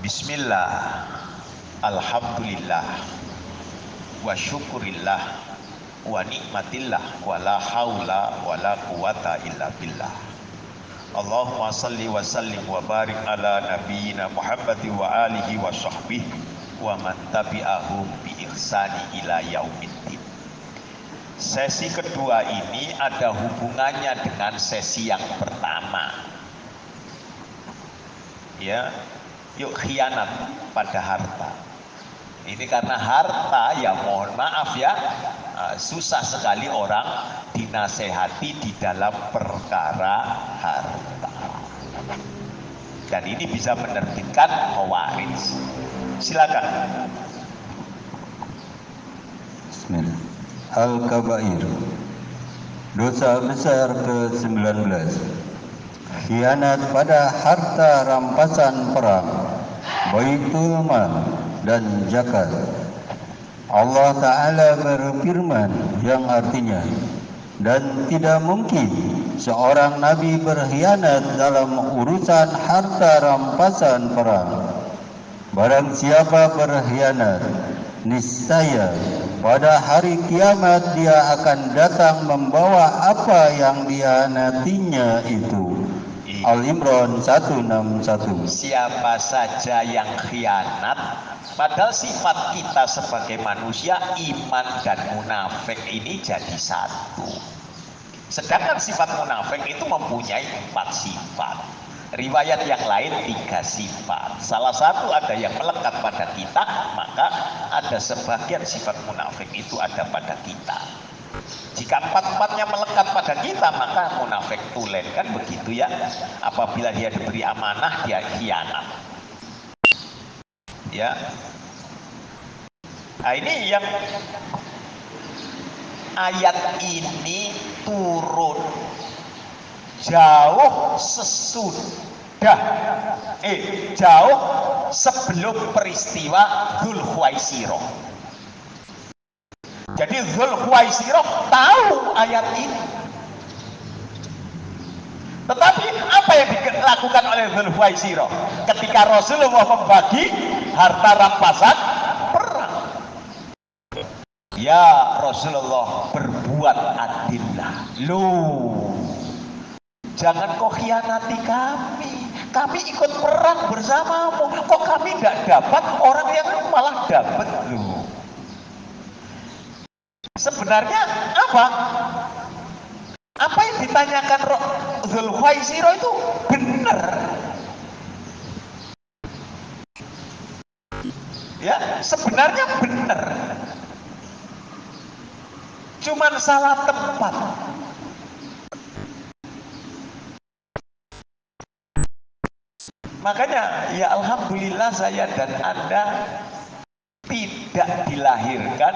Bismillah, alhamdulillah, wa syukurillah, wa nikmatillah, wa la haula wa la quwata illa billah. Allahumma salli wa sallim wa barik ala nabiyyina Muhammad wa alihi wa sahbihi wa man tabi'ahum bi ihsani ila yaumiddin. Sesi kedua ini ada hubungannya dengan sesi yang pertama. Ya, yuk khianat pada harta. Ini karena harta, ya mohon maaf ya, susah sekali orang dinasehati di dalam perkara harta. Dan ini bisa menerbitkan khawarij. Silakan. Bismillah. Al-Kabair, dosa besar ke-19, khianat pada harta rampasan perang, baitul mal dan zakat. Allah Ta'ala berfirman yang artinya, dan tidak mungkin seorang nabi berkhianat dalam urusan harta rampasan perang. Barang siapa berkhianat, niscaya pada hari kiamat dia akan datang membawa apa yang dikhianatinya itu. Al-Imran 161. Siapa saja yang khianat, padahal sifat kita sebagai manusia, iman dan munafik ini jadi satu. Sedangkan sifat munafik itu mempunyai 4 sifat. Riwayat yang lain 3 sifat. Salah satu ada yang melekat pada kita, maka ada sebagian sifat munafik itu ada pada kita. Jika 4-4-nya melekat pada kita, maka munafik tulen, kan begitu ya. Apabila dia diberi amanah, dia khianat. Ya. Nah, ini yang ayat ini turun jauh jauh sebelum peristiwa Dzul Khuwaisirah. Jadi Dzul Khuwaisirah tahu ayat ini. Tetapi apa yang dilakukan oleh Dzul Khuwaisirah ketika Rasulullah membagi harta rampasan perang? Ya Rasulullah, berbuat adillah. Loh, jangan kau khianati kami. Kami ikut perang bersamamu. Kok kami nggak dapat, orang yang malah dapat loh. Sebenarnya apa? Apa yang ditanyakan Dzul Khuwaisirah itu benar. Ya, sebenarnya benar. Cuman salah tempat. Makanya ya alhamdulillah saya dan Anda tidak dilahirkan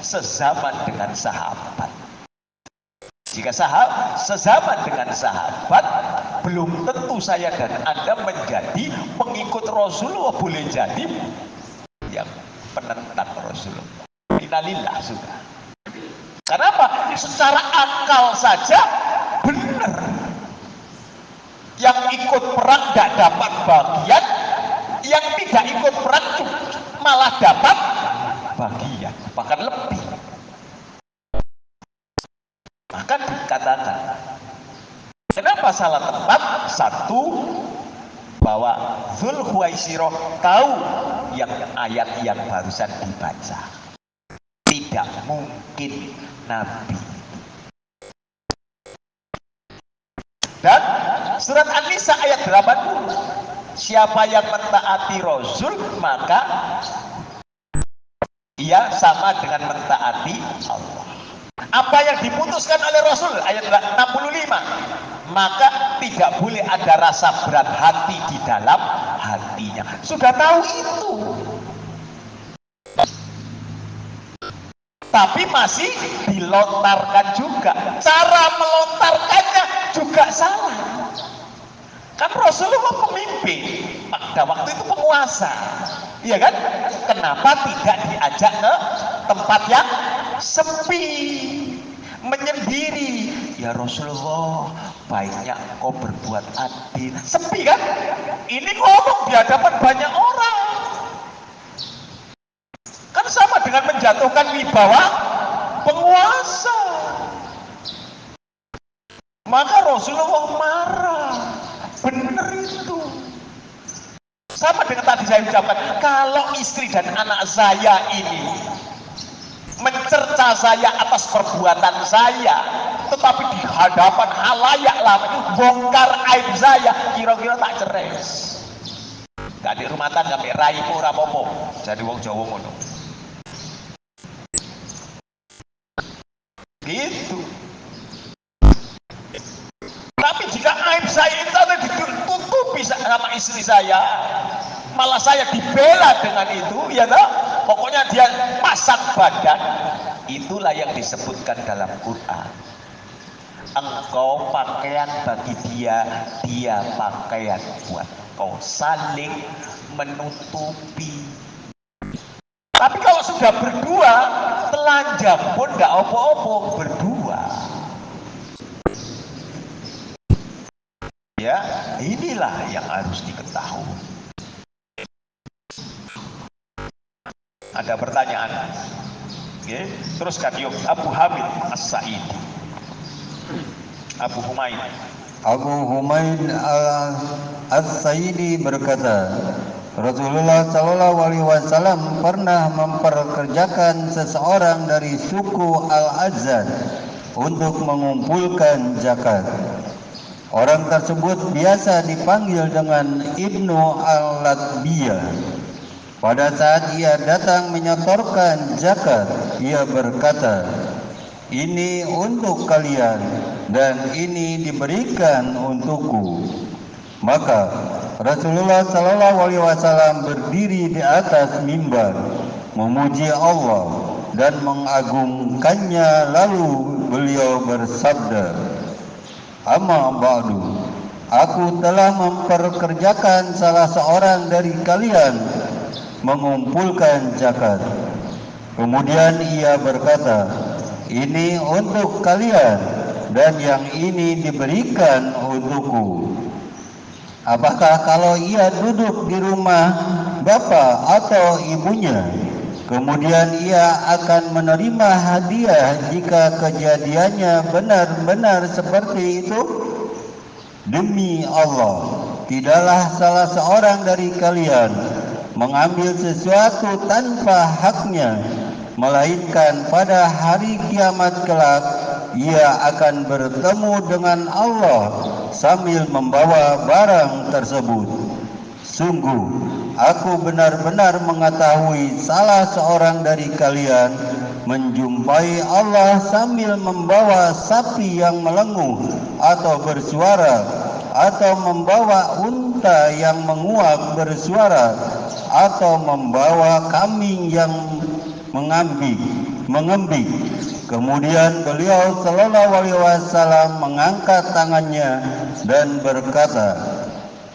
sezaman dengan sahabat. Jika sezaman dengan sahabat, belum tentu saya dan Anda menjadi pengikut Rasulullah. Boleh jadi yang penentang Rasulullah. Innalillah sudah. Kenapa? Secara akal saja benar. Yang ikut perang tidak dapat bagian, yang tidak ikut perang malah dapat bagian, bahkan lebih. Maka dikatakan, kenapa salah tempat? Satu, bahwa Dzul Khuwaisirah tahu yang ayat yang barusan dibaca. Tidak mungkin Nabi. Dan surat An-Nisa ayat 80, siapa yang mentaati Rasul maka ia sama dengan mentaati Allah. Apa yang diputuskan oleh Rasul ayat 65, maka tidak boleh ada rasa berat hati di dalam hatinya. Sudah tahu itu, tapi masih dilontarkan juga. Cara melontarkannya juga salah. Kan Rasulullah pemimpin, pada waktu itu penguasa, iya kan? Kenapa tidak diajak ke tempat yang sepi, menyendiri? Ya Rasulullah, baiknya kau berbuat adil. Sepi kan? Ini ngomong di hadapan banyak orang. menjatuhkan wibawa penguasa. Maka Rasulullah marah. Benar itu. Sama dengan tadi saya ucapkan, kalau istri dan anak saya ini mencerca saya atas perbuatan saya, tetapi di hadapan halayak lama bongkar aib saya, kira-kira tak cerai. Gak di rumah tangga mek raimu ora apa-apa. Jadi wong Jawa ngono. Gitu. Tapi jika aib saya itu ditutupi sama istri saya, malah saya dibela dengan itu, ya toh? Pokoknya dia pasang badan, itulah yang disebutkan dalam Quran. Engkau pakaian bagi dia, dia pakaian buat kau, saling menutupi. Tapi kalau sudah berdua, telanjang pun nggak opo-opo, berdua. Ya, inilah yang harus diketahui. Ada pertanyaan? Oke, teruskan yuk. Abu Hamid As-Sa'idi. Abu Humaid. Abu Humaid As-Sa'idi berkata, Rasulullah Shallallahu Alaihi Wasallam pernah memperkerjakan seseorang dari suku Al-Azad untuk mengumpulkan zakat. Orang tersebut biasa dipanggil dengan Ibnu Al-Latbiyah. Pada saat ia datang menyetorkan zakat, ia berkata, ini untuk kalian dan ini diberikan untukku. Maka Rasulullah Shallallahu Alaihi Wasallam berdiri di atas mimbar, memuji Allah dan mengagungkannya, lalu beliau bersabda, Amma ba'du, aku telah memperkerjakan salah seorang dari kalian mengumpulkan zakat. Kemudian ia berkata, ini untuk kalian dan yang ini diberikan untukku. Apakah kalau ia duduk di rumah bapa atau ibunya, kemudian ia akan menerima hadiah jika kejadiannya benar-benar seperti itu? Demi Allah, tidaklah salah seorang dari kalian mengambil sesuatu tanpa haknya, melainkan pada hari kiamat kelak ia akan bertemu dengan Allah sambil membawa barang tersebut. Sungguh, aku benar-benar mengetahui salah seorang dari kalian menjumpai Allah sambil membawa sapi yang melenguh atau bersuara, atau membawa unta yang menguak bersuara, atau membawa kambing yang mengembik. Kemudian beliau Shallallahu Alaihi Wasallam mengangkat tangannya dan berkata,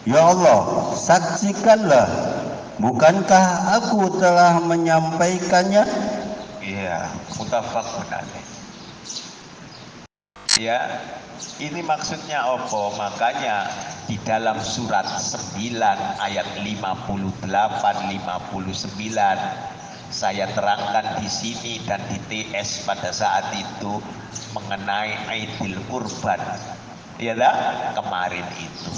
Ya Allah, saksikanlah, bukankah aku telah menyampaikannya? Iya, muttafaqun alaih. Ya, ini maksudnya apa? Makanya di dalam surat 9 ayat 58 59 saya terangkan di sini dan di TS pada saat itu mengenai Aidil Kurban. Ya dah, kemarin itu.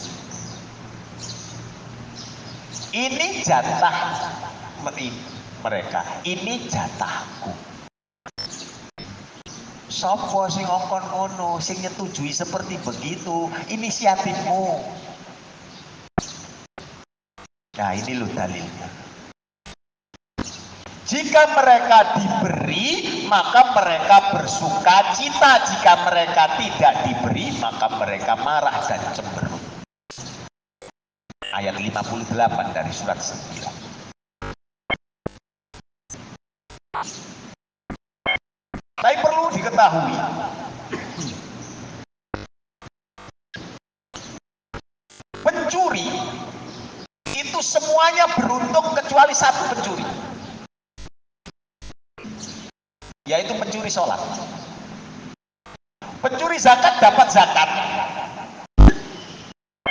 Ini jatah mereka, ini jatahku. Sopo sing ngongkon ngono, sing nyetujui seperti begitu, inisiatifmu. Nah, ini loh dalilnya. Jika mereka diberi, maka mereka bersuka cita. Jika mereka tidak diberi, maka mereka marah dan cemberut. Ayat 58 dari surat 9. Tapi perlu diketahui, pencuri itu semuanya beruntung kecuali satu pencuri, yaitu pencuri sholat. Pencuri zakat dapat zakat,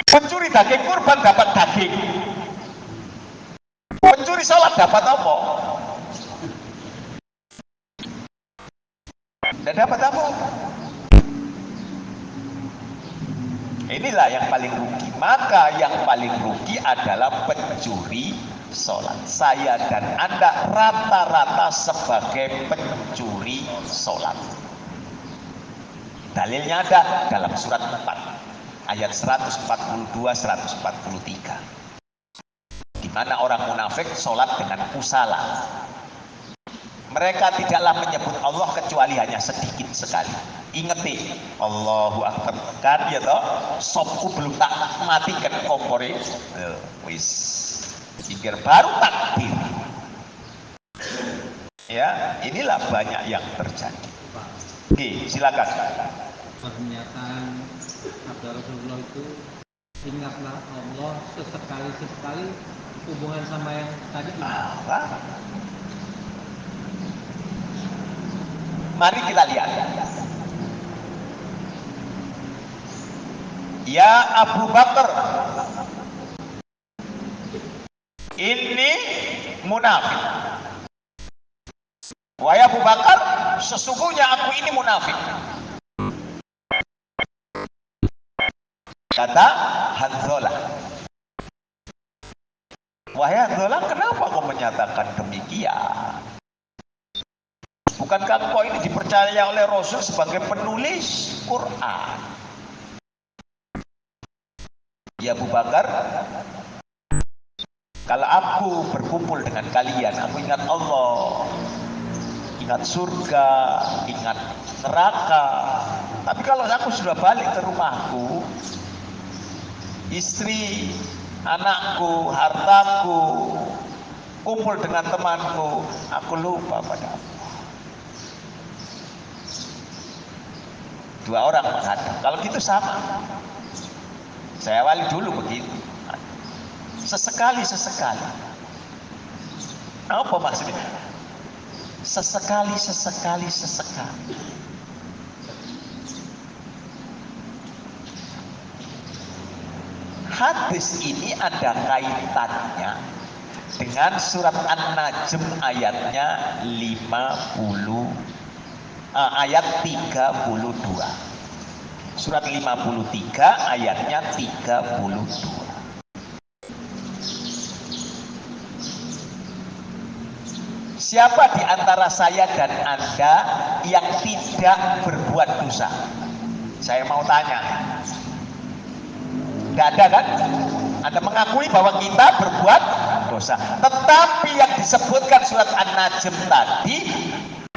pencuri daging kurban dapat daging, pencuri sholat dapat apa? Tidak dapat apa-apa. Inilah yang paling rugi. Maka yang paling rugi adalah pencuri sholat. Saya dan Anda rata-rata sebagai pencuri sholat. Dalilnya ada dalam surat 4 ayat 142-143, di mana orang munafik sholat dengan kusala. Mereka tidaklah menyebut Allah kecuali hanya sedikit sekali. Ingeti Allahu Akbar kan ya toh, sopku belum tak matikan kompore, wis pikir baru takbir. Ya, inilah banyak yang terjadi. Oke, silakan. Pernyataan sabda Rasulullah itu, ingatlah Allah sesekali hubungan sama yang tadi. Apa? Mari kita lihat. Ya Abu Bakar, ini munafik. Wahai Abu Bakar, sesungguhnya aku ini munafik. Kata Hanzalah. Wahai Hanzalah, kenapa kau menyatakan demikian? Bukankah kau ini dipercaya oleh Rasul sebagai penulis Quran? Ya Abu Bakar, kalau aku berkumpul dengan kalian, aku ingat Allah, ingat surga, ingat neraka. Tapi kalau aku sudah balik ke rumahku, istri, anakku, hartaku, kumpul dengan temanku, aku lupa pada Allah. Dua orang menghadap. Kalau gitu sama. Saya awali dulu begitu. Sesekali. Apa maksudnya? Sesekali. Hadis ini ada kaitannya dengan surat An-Najm ayatnya 32. Surat 53 ayatnya 32. Siapa di antara saya dan Anda yang tidak berbuat dosa? Saya mau tanya. Tidak ada kan? Anda mengakui bahwa kita berbuat dosa. Tetapi yang disebutkan surat An-Najm tadi,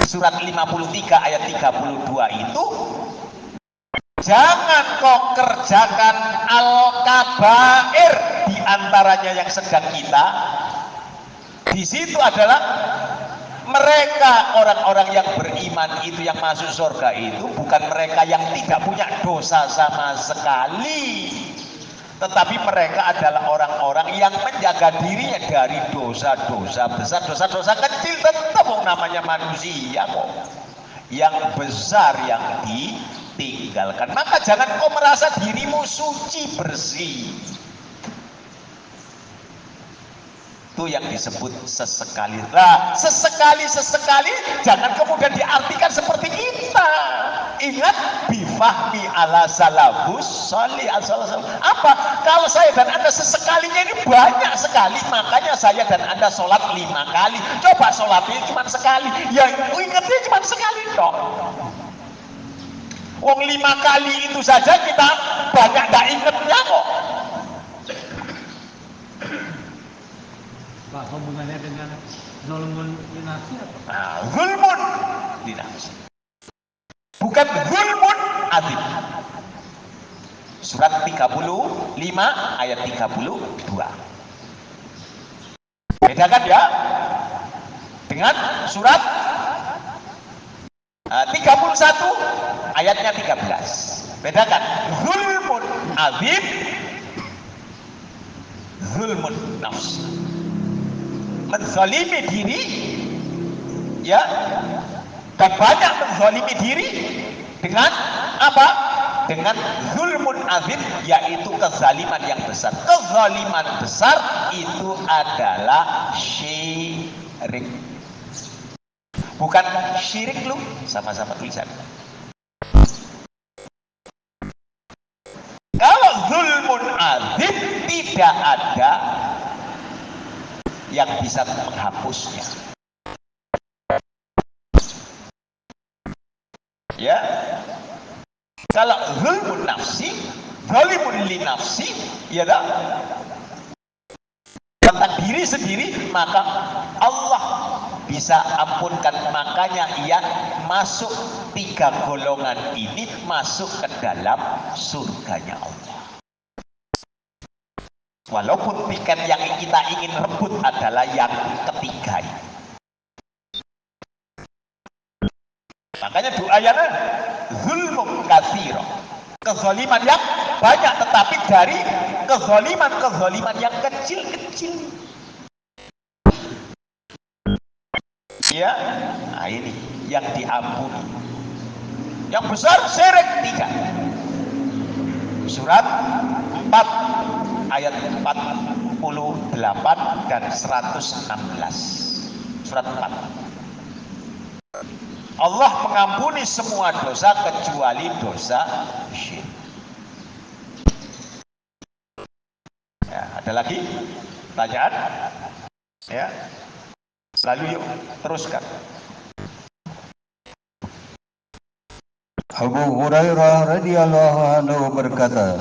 surat 53 ayat 32 itu, jangan kau kerjakan al-kabair di antaranya yang sedang kita. Di situ adalah mereka orang-orang yang beriman itu yang masuk surga itu bukan mereka yang tidak punya dosa sama sekali, tetapi mereka adalah orang-orang yang menjaga dirinya dari dosa-dosa besar, dosa-dosa kecil. Tetap namanya manusia kok. Yang besar yang ditinggalkan. Maka jangan kau merasa dirimu suci bersih. Itu yang disebut sesekali. Nah, sesekali jangan kemudian diartikan seperti kita. Ingat, bifahmi ala salafus sholih. Apa? Kalau saya dan Anda sesekalinya ini banyak sekali, makanya saya dan Anda sholat 5 kali. Coba sholatnya cuma sekali, ya ingatnya cuma sekali dong. Wong 5 kali itu saja kita banyak tak ingatnya kok. Pak, hubungannya dengan zulmun linafsi atau? Nah, zulmun linafsi. Bukan zulmun azim. Surat 35 ayat 32. Bedakan ya dengan surat 31 ayatnya 13. Bedakan zulmun azim, zulmun nafsi. Menzalimi diri, ya, dan banyak menzalimi diri dengan apa? Dengan zulmun azim, yaitu kezaliman yang besar. Kezaliman besar itu adalah syirik. Bukan syirik lu, sama-sama tulisan. Kalau zulmun azim tidak ada yang bisa menghapusnya. Ya, kalau zulmun nafsi, zalimun li nafsi, ya tak? Tentang diri sendiri, maka Allah bisa ampunkan. Makanya ia masuk 3 golongan ini masuk ke dalam surganya Allah. Walaupun tiket yang kita ingin rebut adalah yang ketiga ini. Makanya doanya zulmum katsira, kezaliman yang banyak, tetapi dari kezaliman yang kecil-kecil. Ya, nah ini yang diampuni. Yang besar syirik 3. Surat 4 ayat 48 dan 116. Surat 4. Allah mengampuni semua dosa kecuali dosa syirik. Ya, ada lagi pertanyaan? Ya. Lalu yuk teruskan. Abu Hurairah radhiyallahu anhu berkata,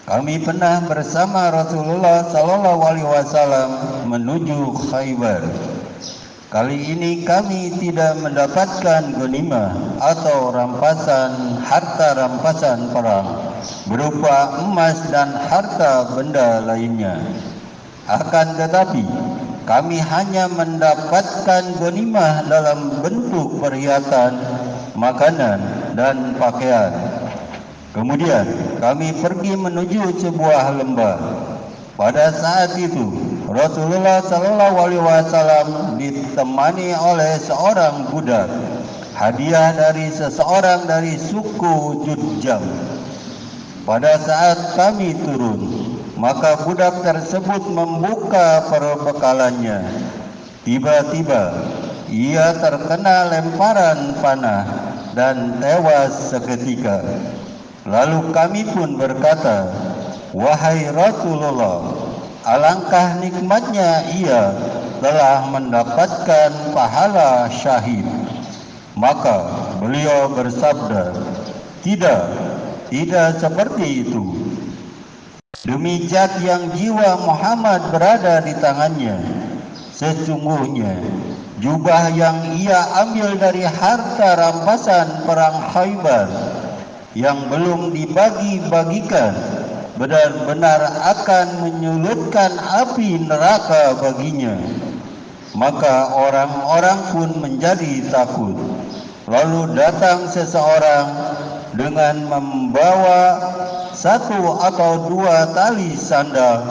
kami pernah bersama Rasulullah sallallahu alaihi wasallam menuju Khaybar. Kali ini kami tidak mendapatkan ghanimah atau harta rampasan perang berupa emas dan harta benda lainnya. Akan tetapi kami hanya mendapatkan ghanimah dalam bentuk perhiasan, makanan dan pakaian. Kemudian kami pergi menuju sebuah lembah. Pada saat itu Rasulullah sallallahu alaihi wasallam ditemani oleh seorang budak, hadiah dari seseorang dari suku Judjam. Pada saat kami turun, maka budak tersebut membuka perbekalannya. Tiba-tiba ia terkena lemparan panah dan tewas seketika. Lalu kami pun berkata, wahai Rasulullah, alangkah nikmatnya ia telah mendapatkan pahala syahid. Maka beliau bersabda, tidak seperti itu. Demi zat yang jiwa Muhammad berada di tangannya, sesungguhnya jubah yang ia ambil dari harta rampasan perang Khaybar yang belum dibagi-bagikan benar-benar akan menyulutkan api neraka baginya. Maka orang-orang pun menjadi takut. Lalu datang seseorang dengan membawa 1 atau 2 tali sandal,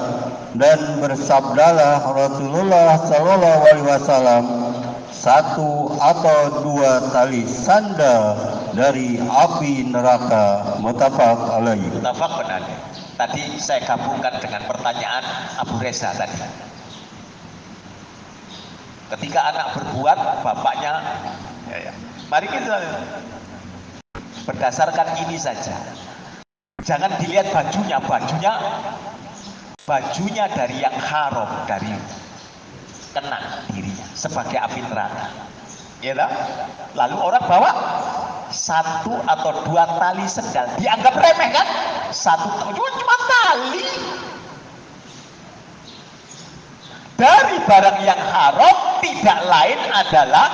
dan bersabdalah Rasulullah sallallahu alaihi wasallam, 1 atau 2 tali sandal dari api neraka. Muttafaq alaihi. Muttafaq benar. Tadi saya gabungkan dengan pertanyaan Abu Reza tadi. Ketika anak berbuat, bapaknya ya. Mari kita berdasarkan ini saja. Jangan dilihat bajunya dari yang haram, dari kena dirinya sebagai api neraka. Ya lah? Lalu orang bawa 1 atau 2 tali sendal, dianggap remeh kan? 1 cuma tali dari barang yang haram, tidak lain adalah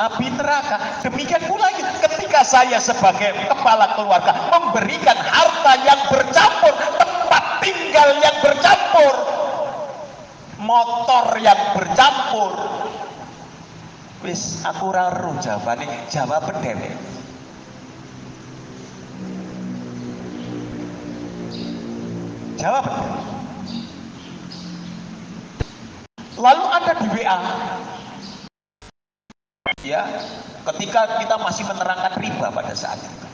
api neraka. Demikian pula ketika saya sebagai kepala keluarga memberikan harta yang bercampur, tempat tinggal yang bercampur, motor yang bercampur, wis aku ora ero jawabane, jawab dhewe. Jawab. Lalu Anda di WA, ya, ketika kita masih menerangkan riba pada saat itu.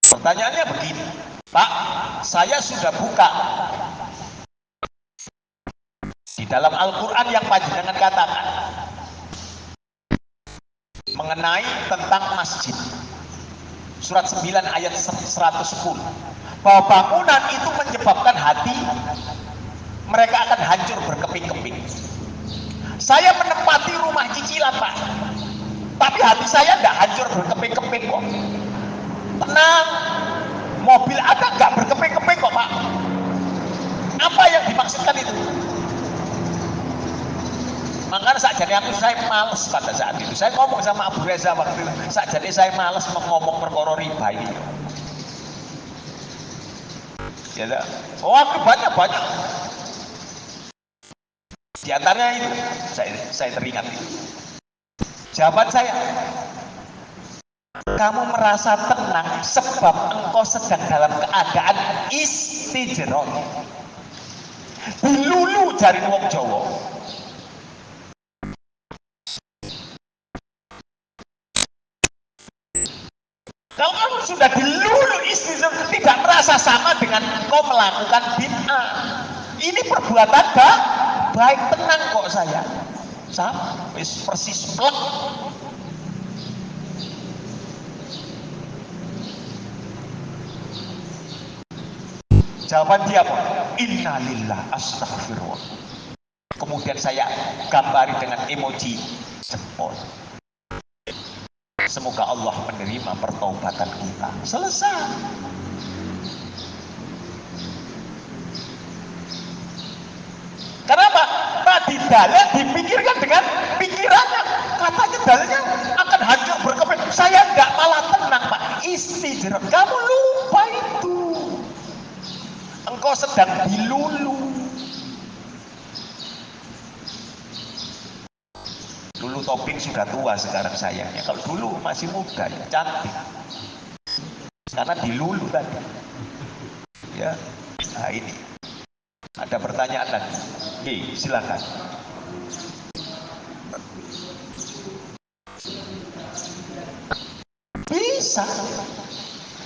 Pertanyaannya begini, Pak, saya sudah buka di dalam Al-Quran yang panjenengan katakan, mengenai tentang masjid. Surat 9 ayat 110. Bahwa bangunan itu menyebabkan hati mereka akan hancur berkeping-keping. Saya menempati rumah cicilan, Pak. Tapi hati saya tidak hancur berkeping-keping kok. Tenang. Mobil ada nggak berkeping-keping kok, Pak. Apa yang dimaksudkan itu? Makanya sakjane saya males pada saat itu. Saya ngomong sama Abu Reza waktu itu. Sakjane saya males ngomong perkara riba ini. Ya, waktu banyak. Di antaranya itu saya teringat itu. Jawaban saya, kamu merasa tenang sebab engkau sedang dalam keadaan istijroh. Dilulu jari wong Jawa. Kalau kamu sudah dilulu istijroh, tidak merasa sama dengan engkau melakukan bid'ah. Ini perbuatan baik, tenang kok saya. Sama, persis plek. Jawaban dia apa? Innalillah, astagfirullah. Kemudian saya gambari dengan emoji jempol. Semoga Allah menerima pertaubatan kita. Selesai. Kenapa? Tadi dalil dipikirkan dengan pikirannya. Katanya dalilnya akan hancur berkeping. Saya enggak, malah tenang, Pak. Istijroh. Kamu lupa itu. Engkau sedang dilulu. Dulu Topik sudah tua sekarang sayangnya. Kalau dulu masih muda, ya, cantik. Karena dilulu tadi. Ya, nah ini. Ada pertanyaan lagi? Oke, silakan.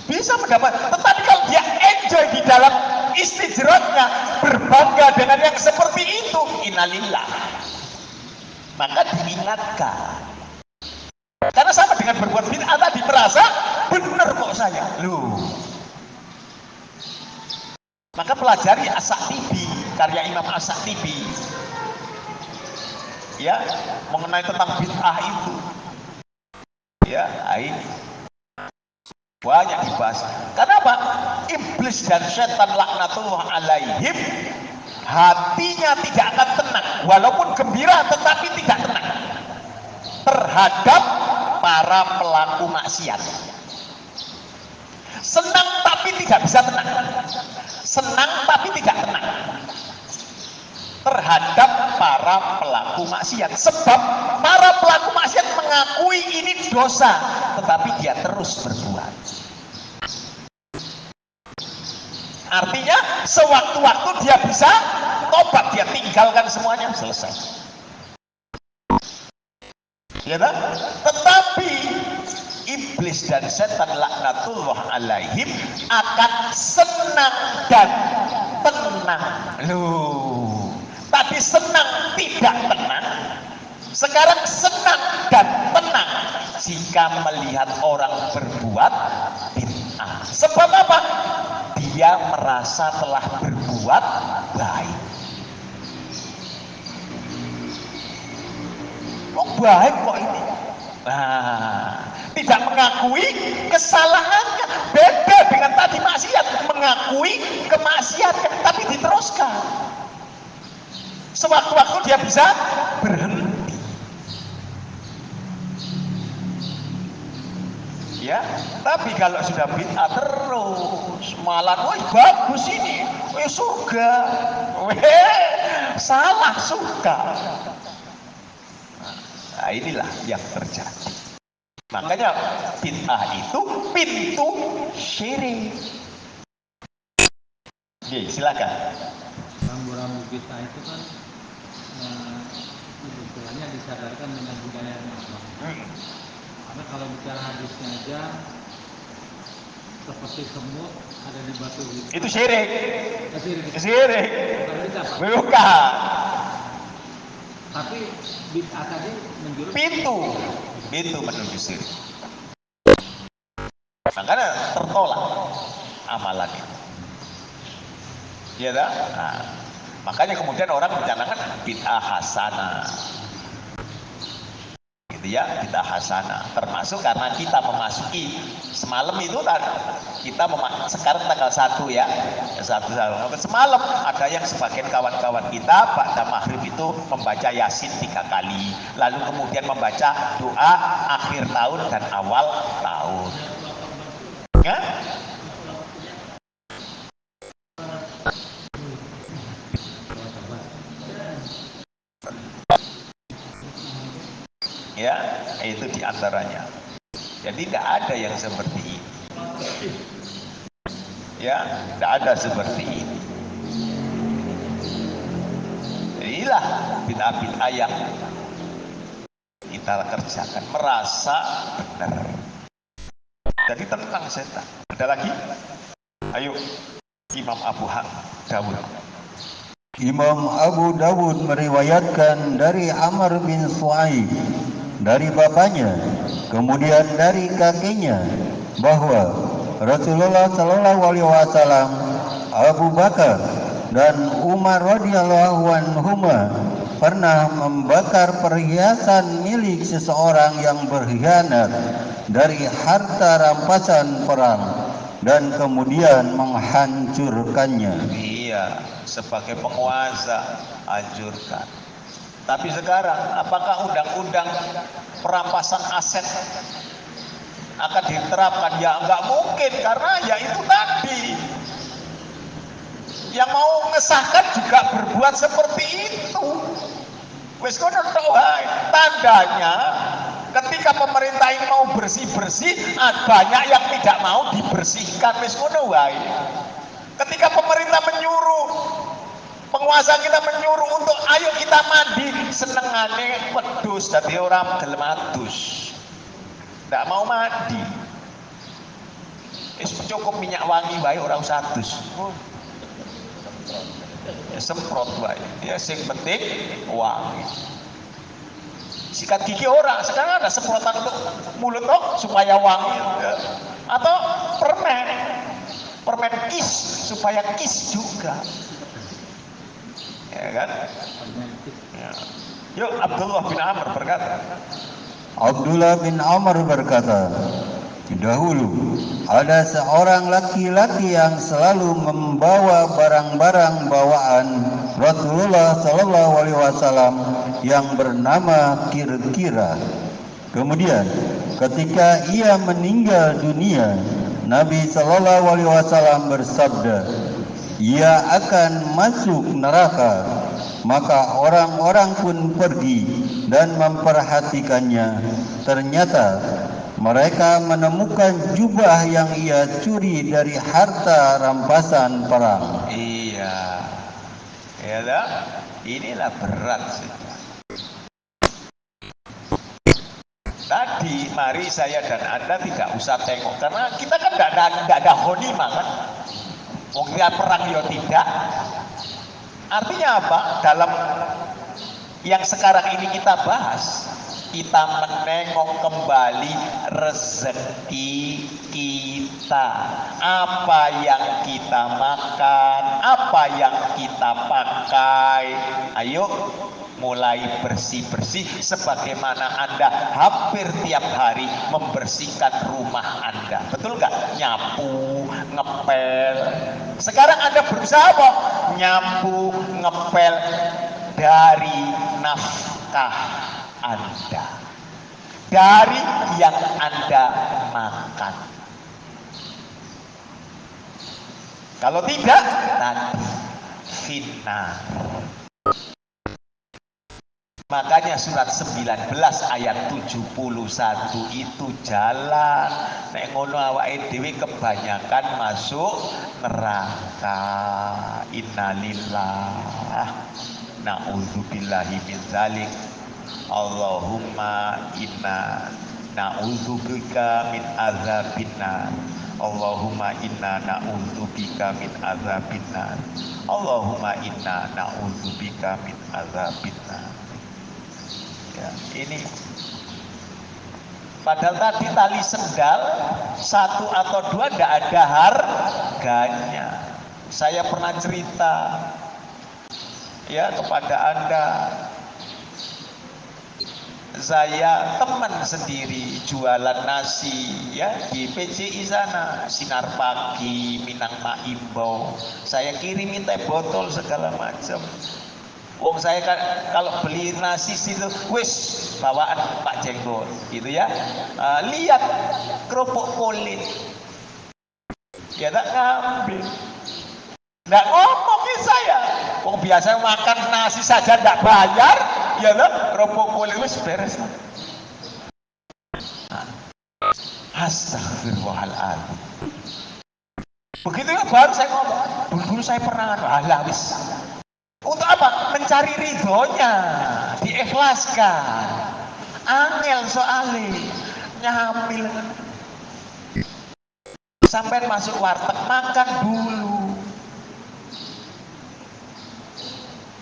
Bisa mendapat. Tetapi kalau dia enjoy di dalam istijrohnya, berbangga dengan yang seperti itu, innalillah, maka diingatkan. Karena sama dengan berbuat bid'ah tadi, merasa benar kok saya. Loh. Maka pelajari As-Sa'tibi, karya Imam As-Sa'tibi. Ya, mengenai tentang bid'ah itu. Ya, ini banyak dibahas. Kenapa? Iblis dan setan laknatullah alaihim, hatinya tidak akan tenang, walaupun gembira tetapi tidak tenang terhadap para pelaku maksiat. Senang tapi tidak bisa tenang. Senang tapi tidak tenang terhadap para pelaku maksiat. Sebab para pelaku maksiat mengakui ini dosa, tetapi dia terus berbuat. Artinya sewaktu-waktu dia bisa tobat, dia tinggalkan semuanya, selesai. Ya kan? Tetapi iblis dan setan laknatullah alaihim akan senang dan tenang. Loh, tadi senang tidak tenang, sekarang senang dan tenang jika melihat orang berbuat bid'ah. Sebab apa? Dia merasa telah berbuat baik. Oh, baik kok ini. Nah, tidak mengakui kesalahannya. Beda dengan tadi maksiat, mengakui kemaksiatan tapi diteruskan. Sewaktu-waktu dia bisa berhenti. Ya, tapi kalau sudah bid'ah terus, malah, wah bagus ini, surga, salah suka. Nah, inilah yang terjadi. Makanya bid'ah itu pintu syirik. Oke, silakan. Rambu-rambu bid'ah itu kan kebetulannya disadarkan dengan budaya yang Allah. Karena kalau bicara hadisnya aja, seperti semut ada di batu itu syirik. Syirik. Syirik. Bukan bid'ah, Pak. Bukan. Tapi bid'ah tadi menjurus pintu menuju syirik. Makanya tertolak amalan itu. Ya dah. Nah, makanya kemudian orang mencanangkan bid'ah hasanah. Gitu ya, bid'ah hasanah. Termasuk karena kita memasuki semalam itu kita sekarang tanggal 1 ya. 1 semalam ada yang sebagian kawan-kawan kita pada maghrib itu membaca Yasin 3 kali. Lalu kemudian membaca doa akhir tahun dan awal tahun. Ya? Ya, itu diantaranya. Jadi tidak ada yang seperti ini. Ya, tidak ada seperti ini. Inilah bid'ah-bid'ah yang kita kerjakan, merasa benar. Jadi tentang setan. Ada lagi? Ayo, Imam Abu Dawud. Imam Abu Dawud meriwayatkan dari Amr bin Su'aib dari bapaknya, kemudian dari kakeknya, bahwa Rasulullah Shallallahu Alaihi Wasallam, Abu Bakar dan Umar radhiyallahu anhuma pernah membakar perhiasan milik seseorang yang berkhianat dari harta rampasan perang dan kemudian menghancurkannya. Iya, sebagai penguasa hancurkan. Tapi sekarang apakah undang-undang perampasan aset akan diterapkan? Ya enggak mungkin, karena ya itu tadi yang mau mengesahkan juga berbuat seperti itu. Wis kono tok wae. Tandanya ketika pemerintah ini mau bersih-bersih, banyak yang tidak mau dibersihkan. Wis kono wae. Ketika pemerintah menyuruh, penguasa kita menyuruh untuk ayo kita mandi, senengane wedhus dadi ora gelem adus. Ndak mau mandi. Wis cukup minyak wangi wae ora usah adus. Ya semprot wae. Ya sing penting wangi. Sikat gigi orang, sekarang ada semprotan untuk mulut toh supaya wangi. Atau permen kis supaya kis juga. Ya kan? Ya. Yuk, Abdullah bin Amr berkata. Abdullah bin Amr berkata, dahulu ada seorang laki-laki yang selalu membawa barang-barang bawaan Rasulullah Shallallahu Alaihi Wasallam yang bernama Kir-Kira. Kemudian ketika ia meninggal dunia, Nabi Shallallahu Alaihi Wasallam bersabda, ia akan masuk neraka. Maka orang-orang pun pergi dan memperhatikannya. Ternyata mereka menemukan jubah yang ia curi dari harta rampasan perang. Iya, ya dah. Inilah berat sih. Tadi mari saya dan Anda tidak usah tengok, karena kita kan tidak ada honima kan. Mungkin perang ya tidak. Artinya apa? Dalam yang sekarang ini kita bahas, kita menengok kembali rezeki kita, apa yang kita makan, apa yang kita pakai. Ayo mulai bersih-bersih sebagaimana Anda hampir tiap hari membersihkan rumah Anda. Betul nggak? Nyapu, ngepel. Sekarang Anda berusaha apa? Nyapu, ngepel dari nafkah Anda, dari yang Anda makan. Kalau tidak, tadi fitnah. Makanya surat 19 ayat 71 itu jalan. Nek ngono awake dhewe kebanyakan masuk neraka. Innalillah. Na'udzubillahi min dzalik. Allahumma inna na'udzubika min azabinnar. Allahumma inna na'udzubika min azabinnar. Allahumma inna na'udzubika min azabinnar. Ya, ini padahal tadi tali sendal satu atau dua tidak ada harganya. Saya pernah cerita ya kepada Anda, saya teman sendiri jualan nasi ya di PCI sana, Sinar Pagi, Minang Maimbau. Saya kirimi teh botol segala macam. Wong saya kan kalau beli nasi situ, wis bawaan Pak Jenggot, gitu ya. Lihat kerupuk kulit, ya tak ngambil, nggak ngomongin saya. Wong biasa makan nasi saja nggak bayar, ya tak kerupuk kulit wis beres. Astagfirullahaladzim. Begitu ya baru saya ngomong, dulu saya pernah alah wis. Untuk apa? Mencari ridhonya, diikhlaskan. Angel soalnya nyamil. Sampai masuk warteg makan dulu.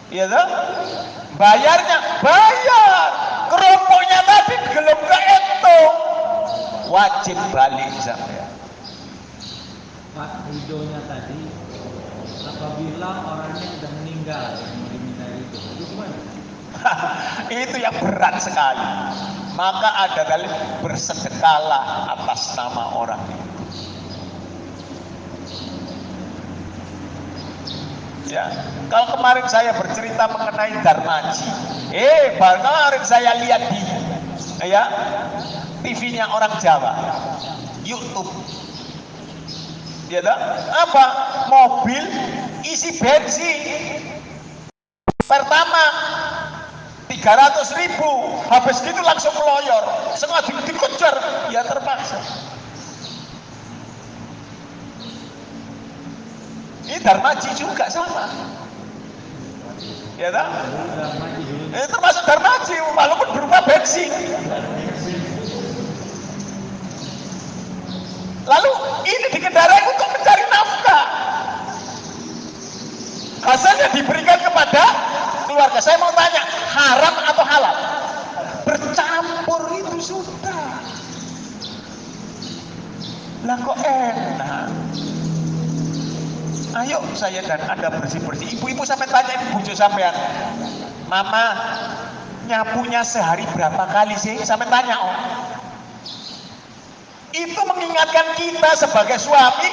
Iya toh? Bayarnya bayar. Kerupuknya tadi gelem kehitung. Wajib balik sampai. Pak, ridhonya tadi apabila orangnya sudah meninggal yang mau diminta ridho, itu gimana? Itu yang berat sekali. Maka ada kali bersedekahlah atas nama orang itu. Ya, kalau kemarin saya bercerita mengenai Darmaji, kemarin saya lihat di ya TV-nya orang Jawa, YouTube. Ya, apa? Mobil isi bensin pertama 300.000, habis gitu langsung meloyor, sengaja dikejar, ya terpaksa. Ini Darmaji juga sama, ya tak? Ini termasuk Darmaji, walaupun berupa bensin. Lalu ini dikendarai untuk mencari nafkah. Hasilnya diberikan kepada keluarga. Saya mau tanya, haram atau halal? Bercampur itu sudah. Lah kok enak? Ayo saya dan Anda bersih-bersih. Ibu-ibu sampai tanya ibu bujuk sampean, Mama nyapunya sehari berapa kali sih? Sampai tanya Itu mengingatkan kita sebagai suami,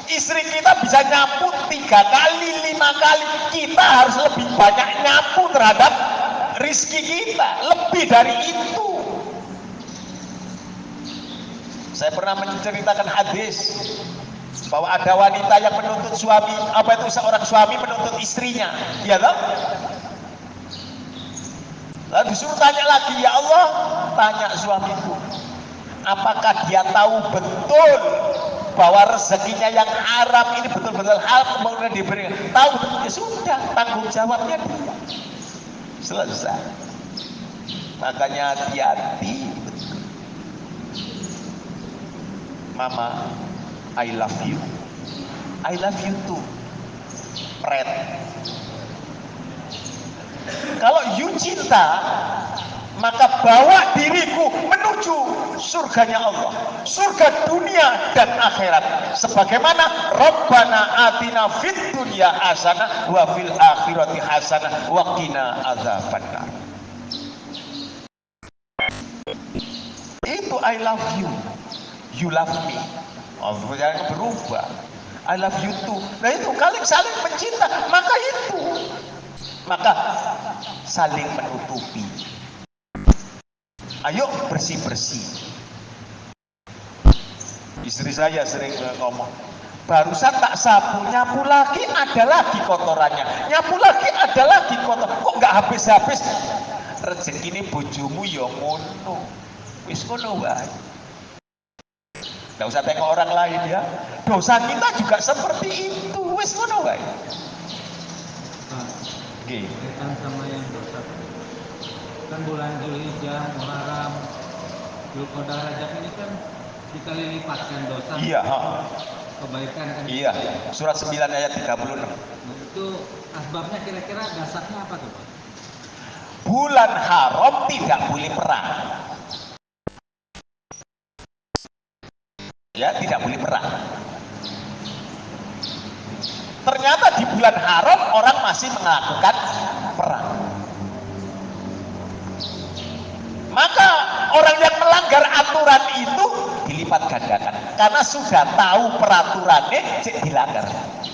istri kita bisa nyapu 3 kali, 5 kali. Kita harus lebih banyak nyapu terhadap rizki kita, lebih dari itu. Saya pernah menceritakan hadis bahwa ada wanita yang menuntut suami, apa itu seorang suami menuntut istrinya, ya toh? Lalu disuruh tanya lagi, ya Allah, tanya suamiku, apakah dia tahu betul bahwa rezekinya yang haram ini betul-betul halal kemudian diberi? Tahu, ya sudah, tanggung jawabnya dia. Selesai. Makanya hati-hati. Mama, I love you. I love you too. Red. Kalau you cinta, maka bawa diriku menuju surganya Allah, surga dunia dan akhirat. Sebagaimana Rabbana atina fid dunya hasanah wa fil akhirati hasanah wa qina adzabannar. Itu I love you, you love me. Allah jangan berubah. I love you too. Nah itu kalian saling mencinta, maka saling menutupi. Ayo bersih-bersih. Istri saya sering ngomong, barusan tak sapu, nyapu lagi ada lagi kotorannya, nyapu lagi ada lagi kotor. Kok nggak habis-habis? Rezeki ini bojomu ya ngono, wis ngono wae. Nggak usah tengok orang lain ya. Dosa kita juga seperti itu, wis ngono wae. Kaitan sama yang dosa. Kan bulan Zulhijjah, Muharram, Dzulqa'dah, Rajab ini kan dikali lipatkan dosa. Iya, Kebaikan kan. Iya, surat 9 ayat 36. Nah, itu asbabnya kira-kira dasarnya apa tuh, Pak? bulan haram tidak boleh perang. Ya, tidak boleh perang. Ternyata di bulan haram orang masih melakukan perang. Maka orang yang melanggar aturan itu dilipat gandakan karena sudah tahu peraturannya dilanggar,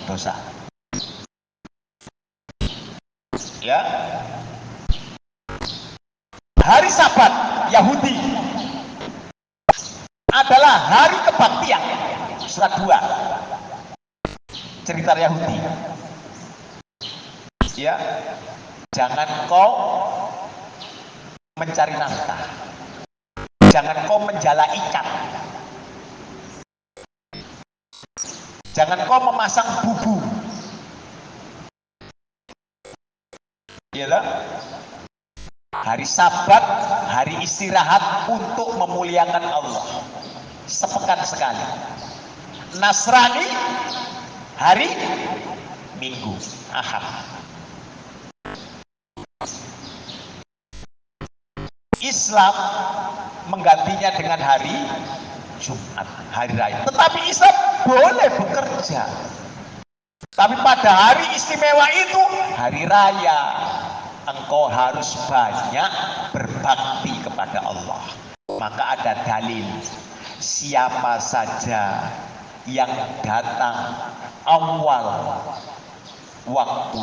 dosa. Ya. Hari Sabat Yahudi adalah hari kebaktian. Surat 2. Cerita Yahudi. Ya. Jangan kau mencari nafkah. Jangan kau menjala ikan. Jangan kau memasang bubu. Iya tak? Hari Sabat, hari istirahat untuk memuliakan Allah. Sepekan sekali. Nasrani, hari Minggu, Ahad. Islam menggantinya dengan hari Jumat, hari raya. Tetapi Islam boleh bekerja. Tapi pada hari istimewa itu, hari raya, engkau harus banyak berbakti kepada Allah. Maka ada dalil, siapa saja yang datang awal waktu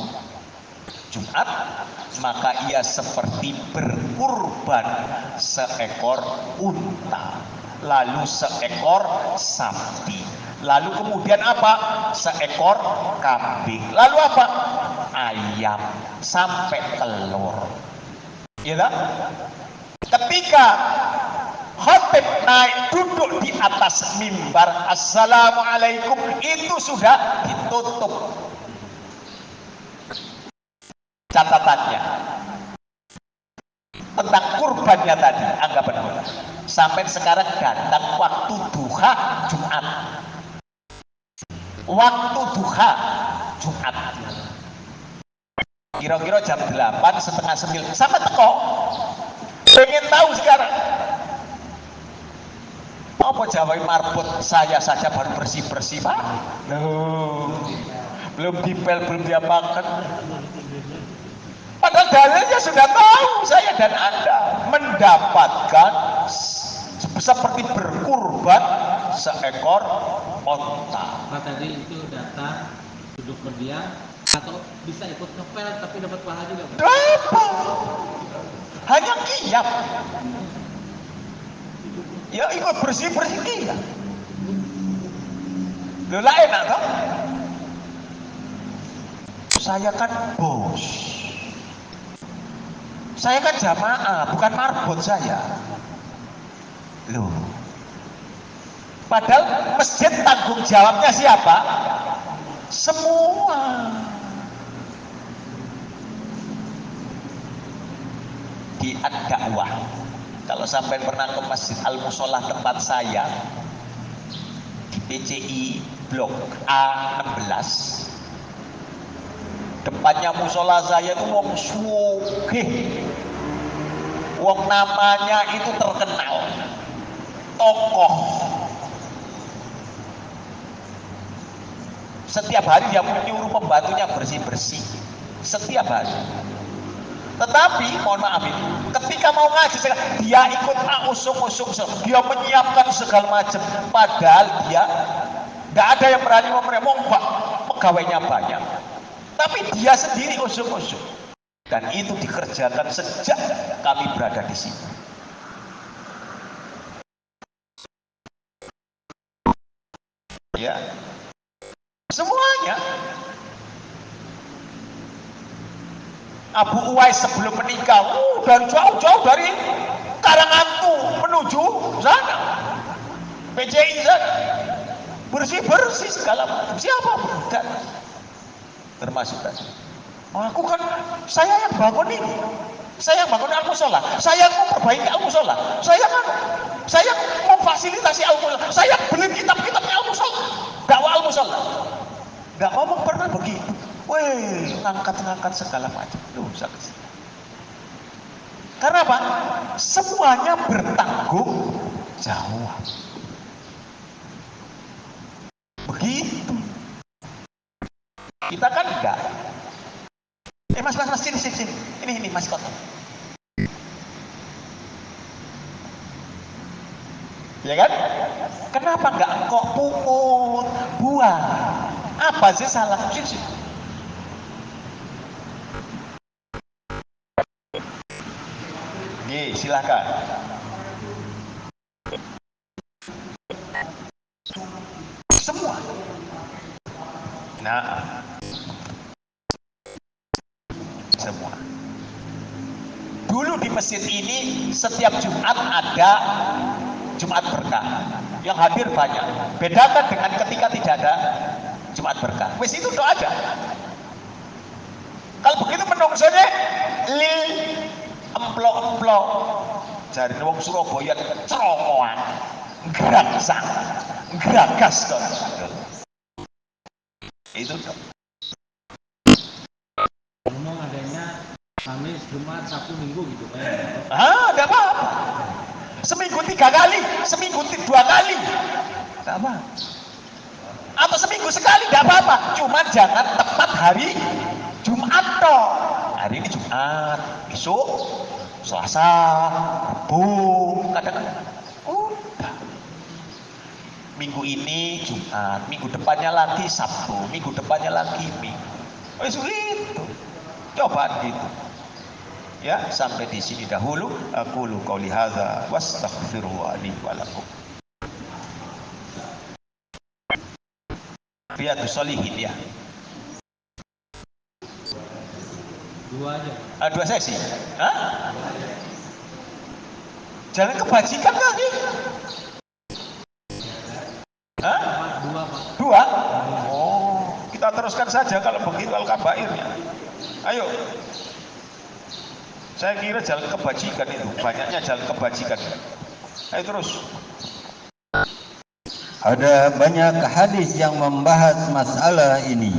Jumat, maka ia seperti berkurban seekor unta, lalu seekor sapi, lalu kemudian apa? Seekor kambing, lalu apa? Ayam sampai telur. Ya, ketika khatib naik duduk di atas mimbar, assalamualaikum, itu sudah ditutup catatannya tentang kurbannya tadi, anggapan bola. Sampai sekarang datang waktu duha Jumat, waktu duha Jumat, kira-kira jam 8, setengah 9, sama teko. Pengen tahu sekarang apa Jawa marbot, saya saja baru bersih-bersih Pak. Loh, belum dipel, belum diapakan. Padahal dalilnya sudah tahu, saya dan Anda mendapatkan seperti berkurban seekor onta. Pak tadi itu datang, duduk berdiam, atau bisa ikut ngepel tapi dapat pahala juga Pak? Dapat. Hanya kiam. Ya ikut bersih-bersih kiam. Loh lah enak toh? Saya kan bos. Saya kan jamaah, bukan marbot saya. Loh. Padahal masjid tanggung jawabnya siapa? Semua. Di Ad-Da'wah. Kalau sampai pernah ke Masjid Al-Musolah tempat saya, di PCI Blok A16, depannya musola saya itu wong sugih, wong namanya itu terkenal, tokoh. Setiap hari dia menyuruh pembantunya bersih-bersih, setiap hari. Tetapi mohon maaf itu, ketika mau ngaji dia ikut usung-usung, dia menyiapkan segala macam, padahal dia nggak ada yang berani memperemok, pegawainya banyak. Tapi dia sendiri usung-usung, dan itu dikerjakan sejak kami berada di sini. Ya, semuanya. Abu Uwais sebelum menikah, dari jauh-jauh dari Karangantu menuju sana, PCI sana, bersih-bersih segala macam. Siapa bukan? Termasuk tadi. Aku kan, saya yang bangun ini, saya yang bangun Al-Musolah, saya yang memperbaiki Al-Musolah, saya yang memfasilitasi Al-Musolah, saya beli kitab-kitabnya Al-Musolah, dakwah Al-Musolah. Nggak ngomong pernah begitu. Weh, ngangkat-ngangkat segala macam. Loh, sakit. Karena apa? Semuanya bertanggung jawab. Begitu. Kita kan enggak. Mas, sini. Ini Mas Kot. Ya kan? Kenapa enggak kok pungut, buang? Apa sih salah? Sini. Nih, silakan. Semua. Nah, semua. Dulu di masjid ini setiap Jumat ada Jumat berkah. Yang hadir banyak. Bedakan dengan ketika tidak ada Jumat berkah. Wis itu udah ada. Kalau begitu menungsone li emplok-emplok. Jari wong Surabaya ceromohan. Geragas kan. Itu Ngomong adanya Kamis, Jumat, Sabtu, Minggu gitu kan. enggak apa-apa. Seminggu 3 kali, seminggu 2 kali. Enggak apa. Atau seminggu sekali enggak apa-apa. Cuma jangan tepat hari Jumat toh. Hari ini Jumat, besok Selasa, Rabu, kadang-kadang udah. Minggu ini Jumat, minggu depannya lagi Sabtu, minggu depannya lagi Minggu. Itu. Coba gitu. Ya, sampai di sini dahulu. Aqulu qouli hadza wastaghfirullaha li wa lakum. Riyadhus Shalihin ya. 2 aja. 2 sesi. Hah? Jalan kebajikan nggak nih? Hah? 2 Pak. 2? Oh, kita teruskan saja kalau begitu al-kabairnya. Ayo. Saya kira jalan kebajikan itu, banyaknya jalan kebajikan. Ayo terus. Ada banyak hadis yang membahas masalah ini.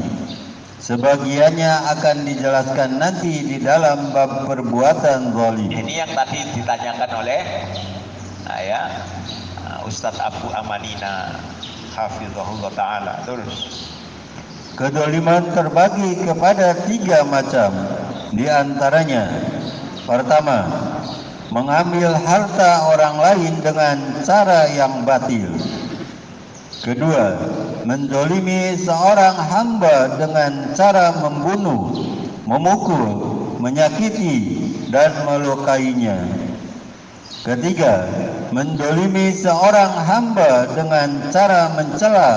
Sebagiannya akan dijelaskan nanti di dalam bab perbuatan zalim. Ini yang tadi ditanyakan oleh Ustadz Abu Amanina hafizahullah ta'ala. Terus. Kedoliman terbagi kepada 3 macam. Di antaranya, pertama, mengambil harta orang lain dengan cara yang batil. Kedua, menzalimi seorang hamba dengan cara membunuh, memukul, menyakiti, dan melukainya. Ketiga, menzalimi seorang hamba dengan cara mencela,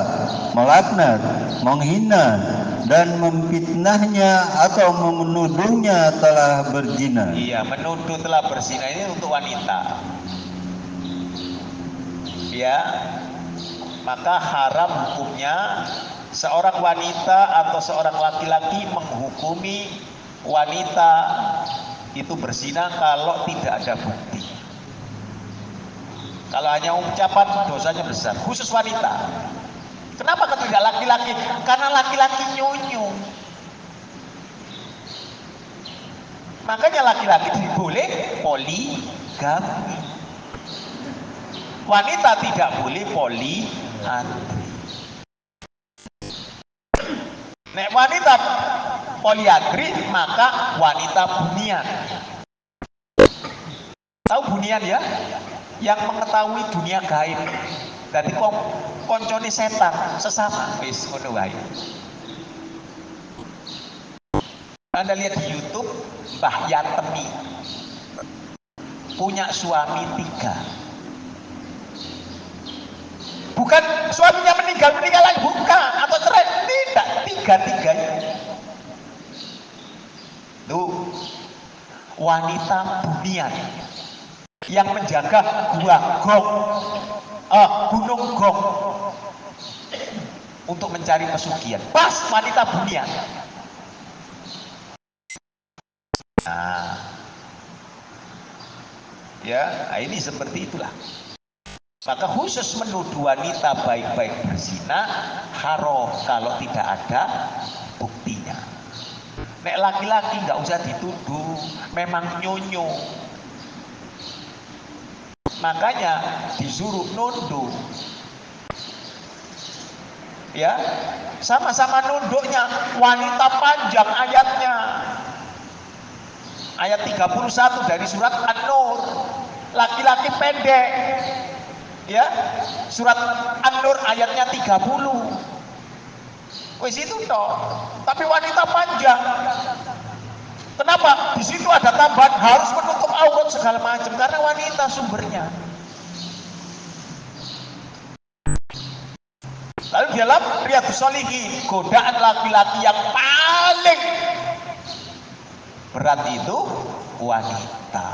melaknat, menghina, dan memfitnahnya atau menuduhnya telah berzina. Iya, menuduh telah berzina ini untuk wanita. Ya, maka haram hukumnya seorang wanita atau seorang laki-laki menghukumi wanita itu berzina kalau tidak ada bukti. Kalau hanya ucapan, dosanya besar, khusus wanita. Kenapa tidak laki-laki? Karena laki-laki nyonyo. Makanya laki-laki boleh poligami. Wanita tidak boleh poliandri. Nek wanita poliandri maka wanita bunian. Tahu bunian ya? Yang mengetahui dunia gaib. Jadi koncone setan sesama wis ngono wae. Anda lihat di YouTube Mbah Yatemi punya suami 3. Bukan suaminya meninggal lagi, bukan, atau cerai, tidak, 3-3-nya. Tuh, wanita bunian yang menjaga Gunung Gong untuk mencari pesugihan. Pas wanita bunian. Nah, ini seperti itulah. Maka khusus menuduh wanita baik-baik berzina haram kalau tidak ada buktinya. Nek laki-laki nggak usah dituduh, memang nyonyo. Makanya disuruh nunduk. Ya, sama-sama nunduknya. Wanita panjang ayatnya. Ayat 31 dari surat An-Nur. Laki-laki pendek. Ya, surat An-Nur ayatnya 30. Wis itu toh. Tapi wanita panjang. Kenapa? Di situ ada tambahan harus menutup aurat segala macam karena wanita sumbernya. Lalu di dalam Riyadhus Shalihin, godaan laki-laki yang paling berat itu wanita.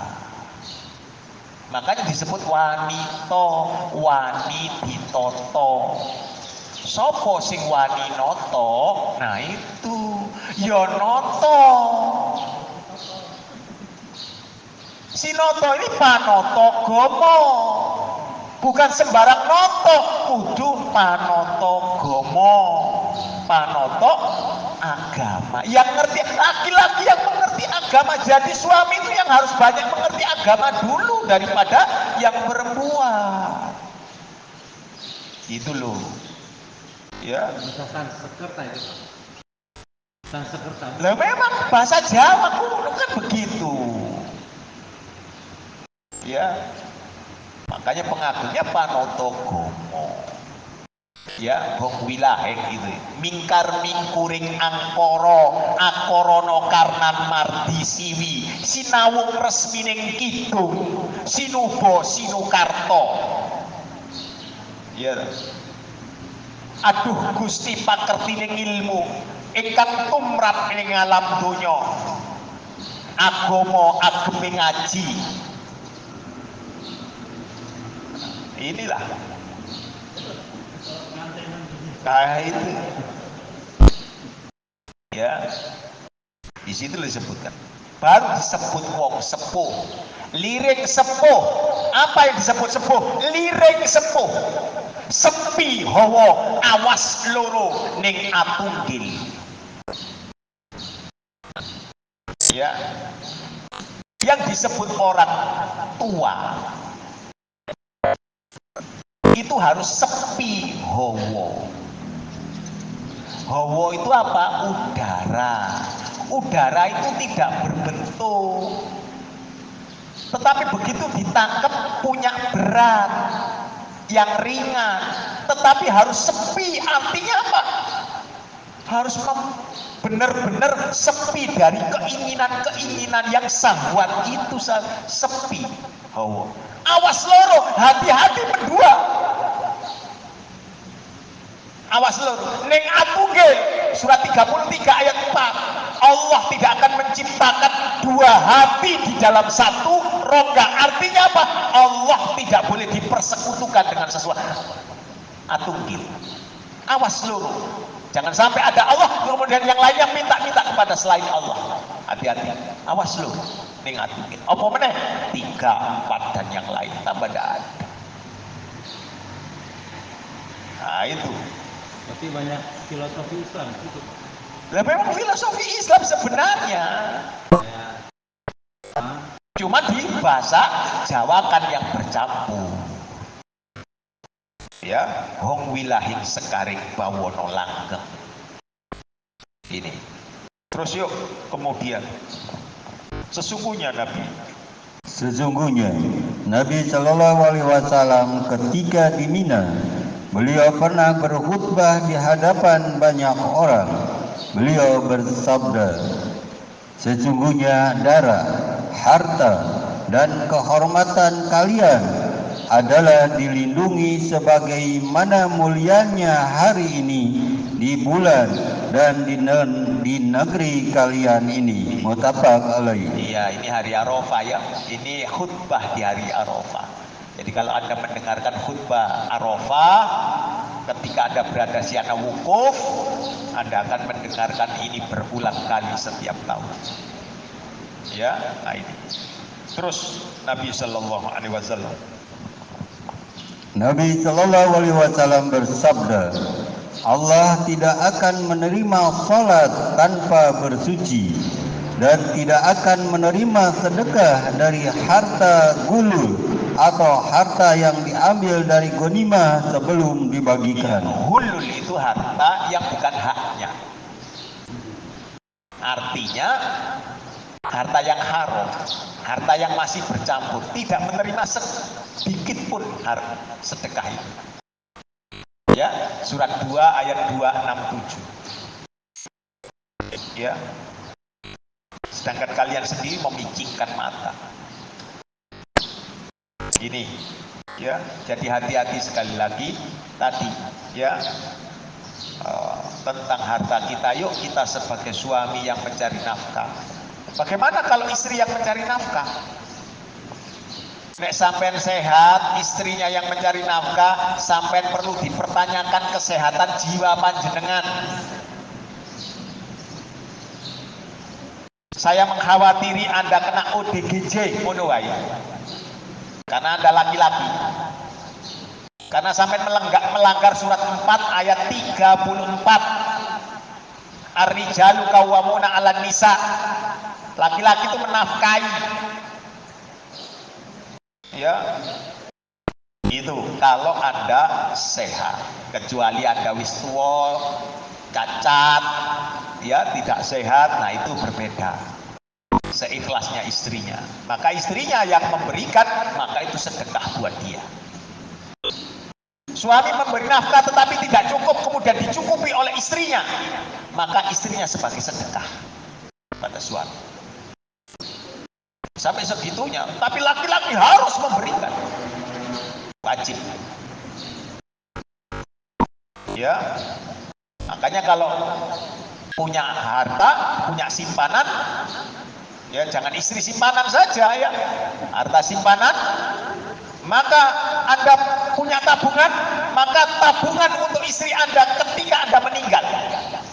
Makanya disebut wanita, wani ditoto. Sopo sing wani noto? Nah itu ya noto. Si noto ini panoto gomo. Bukan sembarang noto, kudu panoto gomo. Panoto agama. Yang ngerti, laki-laki yang mengerti agama jadi suami itu yang harus banyak mengerti agama dulu daripada yang perempuan. Itu loh. Ya. Misalkan sekerta itu. Sang sekerta. Lah memang bahasa Jawa kuno kan begitu. Ya. Makanya pengagumnya panoto gomo. Ya, bong wilaheng itu. Mingkar mingkuring angkoro, akorono karnan mardi siwi, sinawung resmining kidung, sinubo sinukarto. Ya. Aduh Gusti pakertining ilmu ingkang tumrap ing alam donya. Agama ageme ngaji. Inilah. Nah itu. Ya. Di situ disebutkan. Baru disebut wong sepuh. Liring sepuh. Apa yang disebut sepuh? Liring sepuh. Sepi hawa awas loro ning atunggil. Ya. Yang disebut orang tua itu harus sepi hawa. Hawa itu apa? Udara. Udara itu tidak berbentuk. Tetapi begitu ditangkap punya berat yang ringan, tetapi harus sepi. Artinya apa? Harus benar-benar sepi dari keinginan-keinginan yang syahwat itu sepi. Hawa. Awas loro, hati-hati berdua. Awas loro. Ning atunggil surat 33 ayat 4. Allah tidak akan menciptakan dua hati di dalam satu rongga. Artinya apa? Allah tidak boleh dipersekutukan dengan sesuatu. Atunggil. Awas loro. Jangan sampai ada Allah kemudian yang lainnya minta-minta kepada selain Allah. Hati-hati. Awas loro. Ning atunggil. Apa meneh? 3, 4 dan yang lain tambah ada. Nah itu. Tapi banyak filosofi Islam itu. Lah memang filosofi Islam sebenarnya cuma di bahasa Jawa kan yang bercampur. Ya, hong wilahing sekaring bawono langgeng. Ini. Terus yuk kemudian sesungguhnya Nabi Shallallahu Alaihi Wasallam ketika di Mina, beliau pernah berkhutbah di hadapan banyak orang. Beliau bersabda, sesungguhnya darah, harta, dan kehormatan kalian adalah dilindungi sebagaimana mulianya hari ini di bulan dan di negeri kalian ini. Muttafaq alaih. Iya, ini hari Arafah ya. Ini khutbah di hari Arafah. Jadi kalau Anda mendengarkan khutbah Arafah, ketika Anda berada siana wukuf, Anda akan mendengarkan ini berulang kali setiap tahun. Ya, nah ini. Terus Nabi Sallallahu Alaihi Wasallam. Nabi Sallallahu Alaihi Wasallam bersabda, Allah tidak akan menerima salat tanpa bersuci dan tidak akan menerima sedekah dari harta gulul atau harta yang diambil dari ghanimah sebelum dibagikan. Hulul itu harta yang bukan haknya. Artinya harta yang haram, harta yang masih bercampur, tidak menerima sedikit pun sedekah itu. Ya, surat 2 ayat 267. Ya. Sedangkan kalian sendiri memicingkan mata. Ini, ya. Jadi hati-hati sekali lagi tadi, ya. Tentang harta kita, yuk kita sebagai suami yang mencari nafkah. Bagaimana kalau istri yang mencari nafkah? Nek sampean sehat, istrinya yang mencari nafkah, sampean perlu dipertanyakan kesehatan jiwa panjenengan. Saya mengkhawatiri Anda kena ODGJ, ngono wae. Karena Anda laki-laki. Karena sampean melanggar surat 4 ayat 34. Ar-rijalu qawwamuna 'alan nisa. Laki-laki itu menafkahi. Ya. Itu kalau Anda sehat, kecuali Anda wis tuwa, cacat, ya tidak sehat, nah itu berbeda. Seikhlasnya istrinya. Maka istrinya yang memberikan, maka itu sedekah buat dia. Suami memberi nafkah tetapi tidak cukup, kemudian dicukupi oleh istrinya, maka istrinya sebagai sedekah pada suami. Sampai segitunya, tapi laki-laki harus memberikan, wajib. Ya, makanya kalau punya harta, punya simpanan, ya jangan istri simpanan saja ya, harta simpanan. Maka Anda punya tabungan, maka tabungan untuk istri Anda ketika Anda meninggal,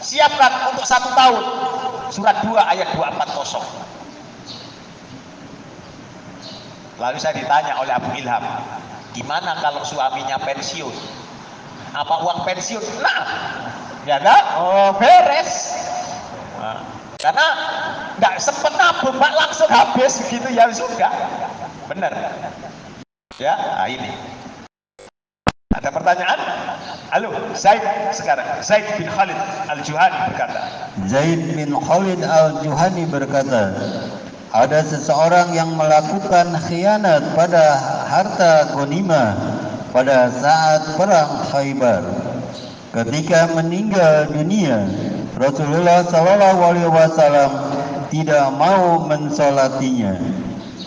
siapkan untuk 1 tahun. Surat 2 ayat 240. Lalu saya ditanya oleh Abu Ilham, gimana kalau suaminya pensiun? Apa uang pensiun? Nah, ya kan? Oh, beres. Nah, karena tidak sempat nabung, Pak, langsung habis begitu ya sudah. Benar. Ya, nah ini. Ada pertanyaan? Halo, Zaid sekarang. Zaid bin Khalid Al-Juhani berkata. Zaid bin Khalid Al-Juhani berkata, ada seseorang yang melakukan khianat pada harta ghanimah pada saat perang Khaybar. Ketika meninggal dunia, Rasulullah Shallallahu Alaihi Wasallam tidak mau mensolatinya.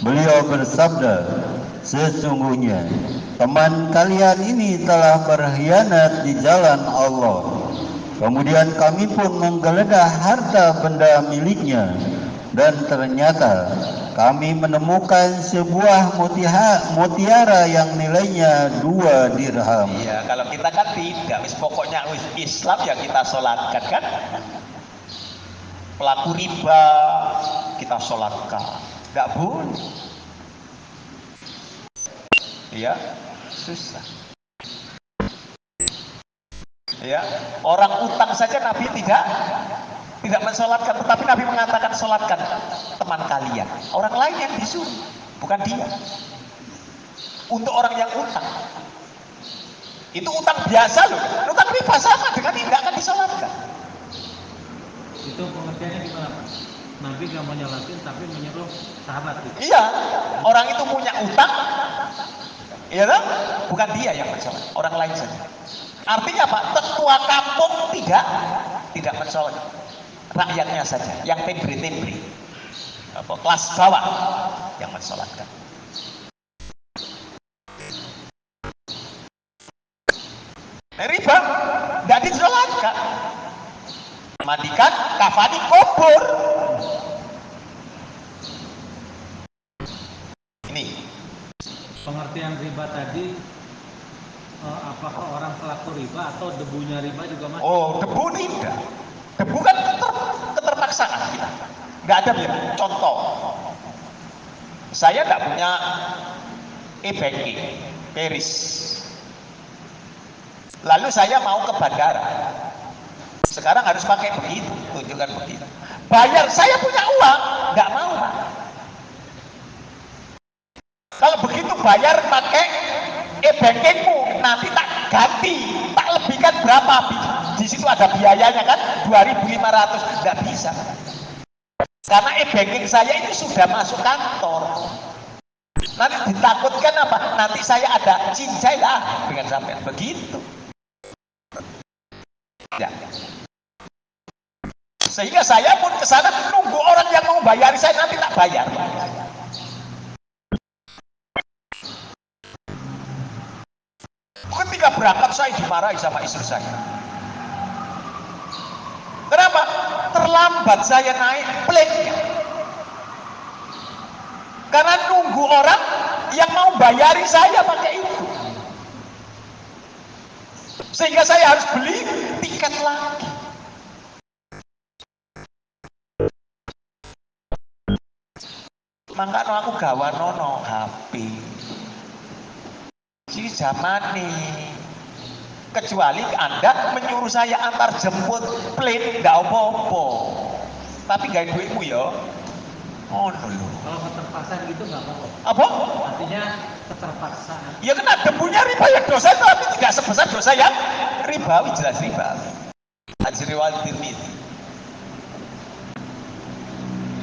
Beliau bersabda, sesungguhnya teman kalian ini telah berkhianat di jalan Allah. Kemudian kami pun menggeledah harta benda miliknya, dan ternyata kami menemukan sebuah mutiara yang nilainya 2 dirham. Iya, kalau kita kan tidak, pokoknya Islam ya kita sholatkan kan. Pelaku riba kita sholatkan, nggak boleh. Ya, susah. Ya, orang utang saja Nabi tidak mensolatkan, tetapi Nabi mengatakan solatkan teman kalian. Orang lain yang disuruh, bukan dia. Untuk orang yang utang, itu utang biasa loh. Utang riba sama dengan tidak akan disolatkan. Itu pengertiannya gimana, Pak? Nabi nggak mau nyolatin tapi menyuruh sahabat itu. Iya, orang itu punya utang, iya kan? Bukan dia yang mensolat, orang lain saja. Artinya apa? Tetua kampung tidak mensolat, rakyatnya saja, yang tembre-tembre, kelas bawah yang mensolatkan. Riba tidak disolatkan. Mandikan, kafani, kubur. Ini pengertian riba tadi, apakah orang pelaku riba atau debunya riba juga masuk? Oh, debu tidak. Debu kan keterpaksaan kita. Nggak ada biar. Contoh, saya nggak punya e-banking, Peris. Lalu saya mau ke bandara. Sekarang harus pakai begitu, tunjukkan begitu. Bayar, saya punya uang, nggak mau. Kalau begitu bayar pakai e-bankingmu, nanti tak ganti, tak lebihkan berapa, di situ ada biayanya kan 2.500, nggak bisa karena e-banking saya itu sudah masuk kantor. Nanti ditakutkan apa, nanti saya ada cincai lah dengan sampai begitu ya. Sehingga saya pun ke sana nunggu orang yang mau bayar saya, nanti tak bayar. Ketika berangkat saya dimarahi sama istri saya. Kenapa? Terlambat saya naik plane-nya. Karena nunggu orang yang mau bayari saya pakai itu. Sehingga saya harus beli tiket lagi. Mangkano aku gawanono HP. Si zaman nih. Kecuali Anda menyuruh saya antar jemput plane, nggak apa-apa. Tapi gak duitmu ya. Oh no. Kalau keterpaksaan gitu nggak apa-apa. Apa? Artinya keterpaksaan. Ya kena debunya riba ya dosa, tapi tidak sebesar dosa yang ribawi, jelas riba. Ajriwal Tirmidzi.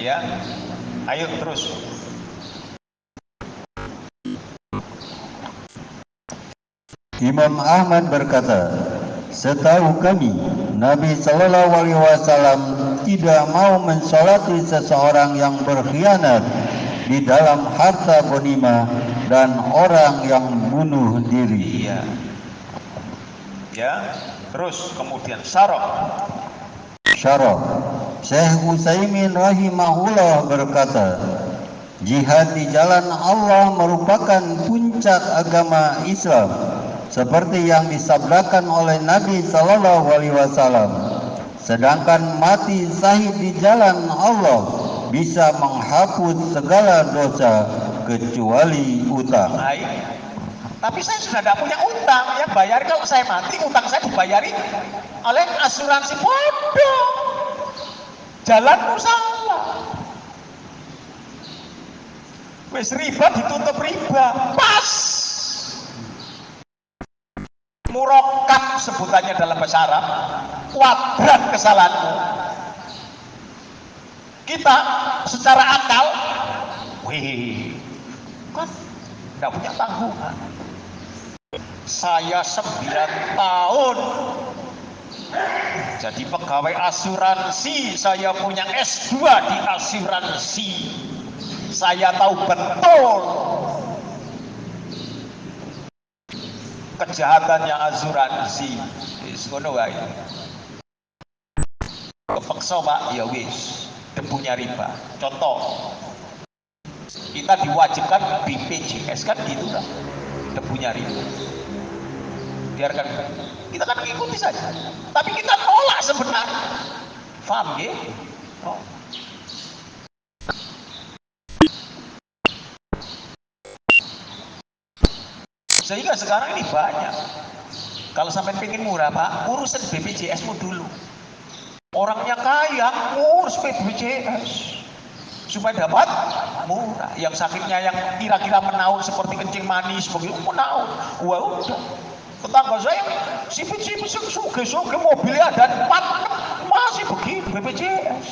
Ya, ayo terus. Imam Ahmad berkata, setahu kami Nabi Shallallahu Alaihi Wasallam tidak mau mensolati seseorang yang berkhianat di dalam harta ghanimah dan orang yang bunuh diri. Iya. Ya, terus kemudian syarah. Syekh Utsaimin rahimahullah berkata, jihad di jalan Allah merupakan puncak agama Islam, seperti yang disabdakan oleh Nabi Sallallahu Alaihi Wasallam. Sedangkan mati syahid di jalan Allah bisa menghapus segala dosa kecuali utang. Tapi saya sudah tidak punya utang, ya bayar kalau saya mati, utang saya dibayari oleh asuransi. Bodoh, jalanmu salah. Wis riba ditutup riba, pas. Murokab sebutannya dalam bahasa Arab, kuadrat kesalahanmu. Kita secara akal, kan tidak punya tanggungan. Saya 9 tahun jadi pegawai asuransi, saya punya S2 di asuransi. Saya tahu betul kejahatannya asuransi. Ngono wae. Kepeksa Pak, ya wis, debunya riba. Contoh, kita diwajibkan BPJS kan gitu kan, debunya riba. Biarkan kita kan ikuti saja, tapi kita tolak sebenarnya. Paham ya? Oh. Sehingga sekarang ini banyak. Kalau sampai pengen murah Pak, urusan BPJS-mu dulu. Orangnya kaya, urus BPJS supaya dapat murah. Yang sakitnya yang kira-kira menaun seperti kencing manis begitu menaun. Wah udah. Tetangga saya sipit-sipit suge mobilnya ada 4 masih begitu BPJS.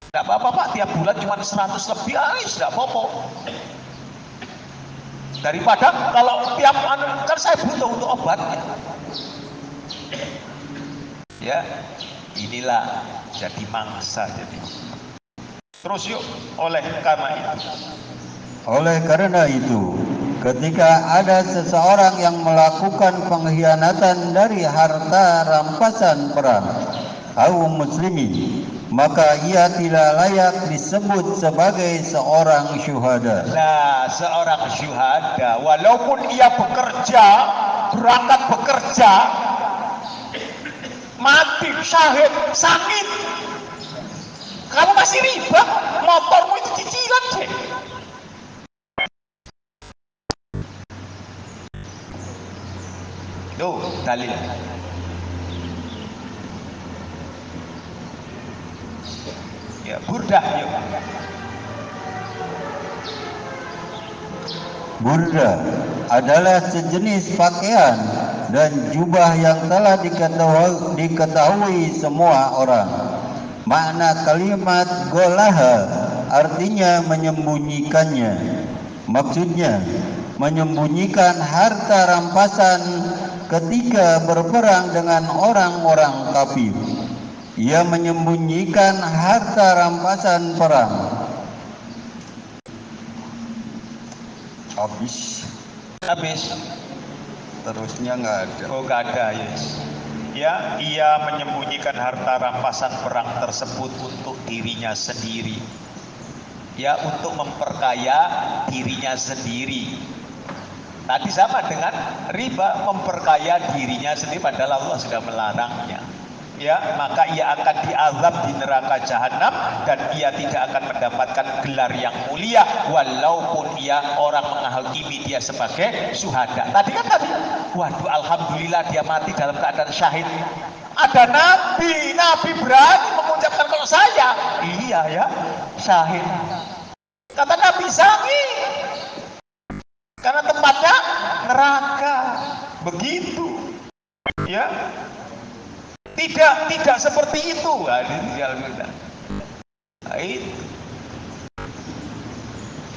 Tidak apa-apa Pak, tiap bulan cuma 100 lebih, tidak apa-apa. Daripada kalau tiap kan saya butuh untuk obatnya. Ya, inilah jadi mangsa jadi. Terus yuk, oleh karena itu, ketika ada seseorang yang melakukan pengkhianatan dari harta rampasan perang kaum muslimin, maka ia tidak layak disebut sebagai seorang syuhada. Nah, seorang syuhada, walaupun ia bekerja, berangkat bekerja, mati, syahid, sakit, kamu masih riba, motormu itu cicilan sih. Tuh, dalil. Ya, Burdah yuk. Burda adalah sejenis pakaian dan jubah yang telah diketahui semua orang. Makna kalimat golaha artinya menyembunyikannya. Maksudnya, menyembunyikan harta rampasan ketika berperang dengan orang-orang kafir. Ia menyembunyikan harta rampasan perang. Habis. Terusnya nggak ada. Oh, nggak ada, yes. Ya, ia menyembunyikan harta rampasan perang tersebut untuk dirinya sendiri. Ya, untuk memperkaya dirinya sendiri. Tadi sama dengan riba, memperkaya dirinya sendiri padahal Allah sudah melarangnya. Ya, maka ia akan diazab di neraka jahanam dan ia tidak akan mendapatkan gelar yang mulia walaupun ia orang menghakimi dia sebagai syuhada. Tadi, waduh, alhamdulillah dia mati dalam keadaan syahid. Ada nabi berani mengucapkan kalau saya, iya ya, syahid. Kata Nabi, sangi, karena tempatnya neraka. Begitu, ya. Tidak seperti itu.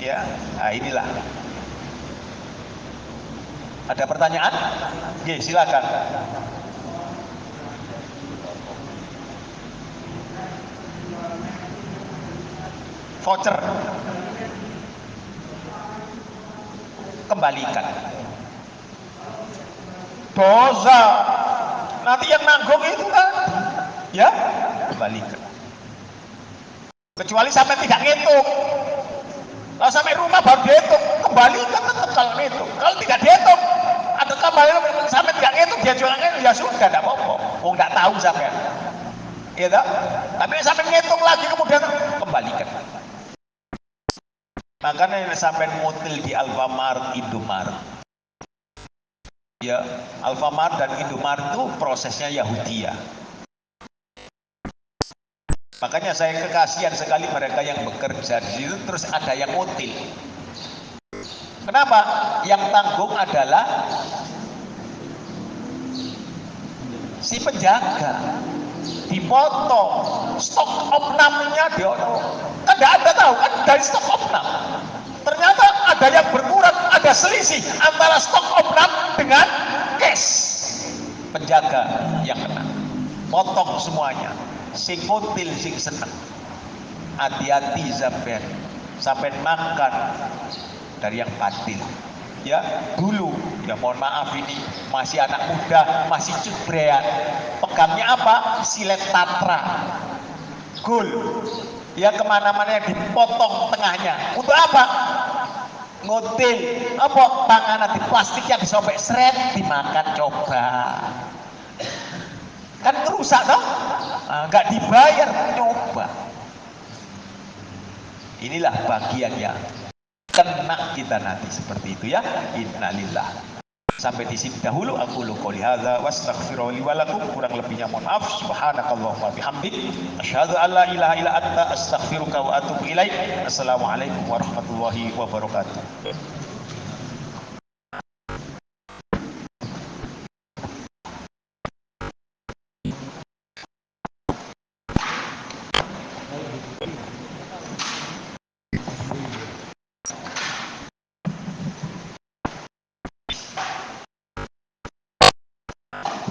Ya, inilah. Ada pertanyaan? Oke, silakan. Voucher. Kembalikan. Dosa. Nanti yang nanggung itu kan, ya, kembalikan. Kecuali sampai tidak ngitung. Kalau sampai rumah baru dihitung, kembalikan tetap kalau ngitung. Kalau tidak dihitung, atau kembali sampai tidak ngitung, dia juga ngitung, ya sudah, tidak apa-apa. Oh, nggak tahu sampai. Ya, tapi sampai ngitung lagi kemudian kembalikan. Makanya sampai ngutil di Alfamart, Indomaret. Ya, Alfamart dan Indomaret itu prosesnya Yahudi ya. Makanya saya kekasihan sekali mereka yang bekerja di situ terus ada yang ngutil. Kenapa? Yang tanggung adalah si penjaga. Dipotong stok opnamnya dia kan tidak ada tahu kan dari stok opnam. Ternyata ada yang berkurang, ada selisih antara stok opnam dengan cash. Penjaga yang kena, potong semuanya. Sing kutil, sing seneng. Hati-hati sampai makan dari yang batil. Ya, dulu, ya mohon maaf ini masih anak muda, masih cubrean. Pegangnya apa? Silet tatra. Gul. Ya, kemana-mana yang dipotong tengahnya. Untuk apa? Ngutil. Apa? Panganan di plastik yang disobek seret dimakan, coba. Kan rusak toh? Nggak dibayar, nyoba. Inilah bagiannya. Kena kita nanti seperti itu ya. Innalillah. Sampai di sini dahulu aku qouli hadza wastaghfiru li wa lakum, kurang lebihnya mohon maaf. Subhanakallahumma wa bihamdik asyhadu an la ilaha illa anta astaghfiruka wa atubu ilaik. Assalamualaikum warahmatullahi wabarakatuh.